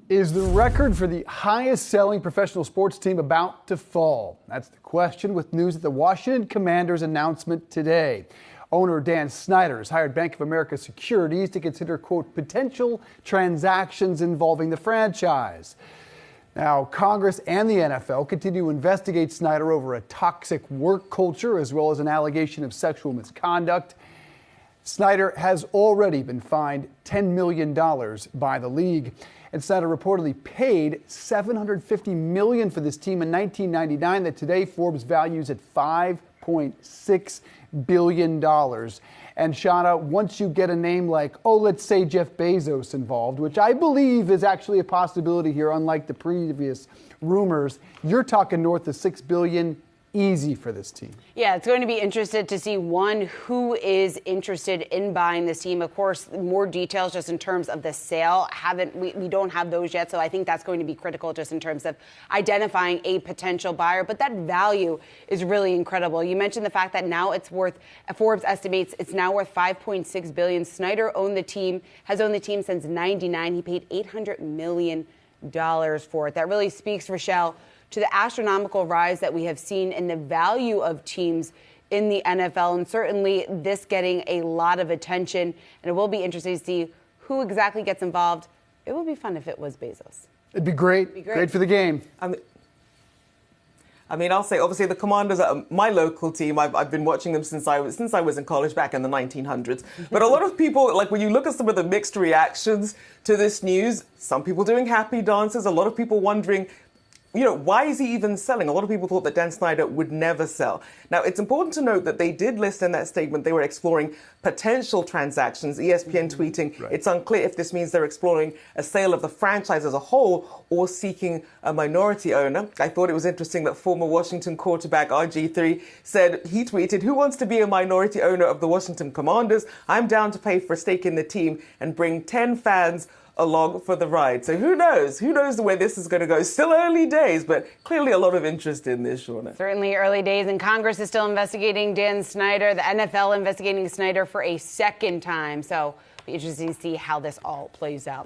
Is the record for the highest-selling professional sports team about to fall? That's the question with news at the Washington Commanders announcement today. Owner Dan Snyder has hired Bank of America Securities to consider, quote, potential transactions involving the franchise. Now, Congress and the NFL continue to investigate Snyder over a toxic work culture as well as an allegation of sexual misconduct. Snyder has already been fined $10 million by the league. And Snyder reportedly paid $750 million for this team in 1999 that today Forbes values at $5.6 billion. And Seana, once you get a name like, let's say Jeff Bezos involved, which I believe is actually a possibility here, unlike the previous rumors, you're talking north of $6 billion easy for this team. Yeah, it's going to be interesting to see, one, who is interested in buying this team. Of course, more details just in terms of the sale. We don't have those yet, so I think that's going to be critical just in terms of identifying a potential buyer. But that value is really incredible. You mentioned the fact that now it's worth, Forbes estimates it's now worth $5.6 billion. Snyder has owned the team since '99. He paid $800 million for it. That really speaks, Rochelle, to the astronomical rise that we have seen in the value of teams in the NFL, and certainly this getting a lot of attention. And it will be interesting to see who exactly gets involved. It would be fun if it was Bezos. It'd be great. Great for the game. I mean, I'll say, obviously, the Commanders are my local team. I've been watching them since I was in college back in the 1900s. But a lot of people, like when you look at some of the mixed reactions to this news, some people doing happy dances, a lot of people wondering, why is he even selling? A lot of people thought that Dan Snyder would never sell. Now, it's important to note that they did list in that statement they were exploring potential transactions. ESPN tweeting, It's unclear if this means they're exploring a sale of the franchise as a whole or seeking a minority owner. I thought it was interesting that former Washington quarterback RG3 said, he tweeted, "Who wants to be a minority owner of the Washington Commanders? I'm down to pay for a stake in the team and bring 10 fans along for the ride." So who knows? Who knows where this is going to go? Still early days, but clearly a lot of interest in this, Seana. Certainly early days, and Congress is still investigating Dan Snyder, the NFL investigating Snyder for a second time. So it'll be interesting to see how this all plays out.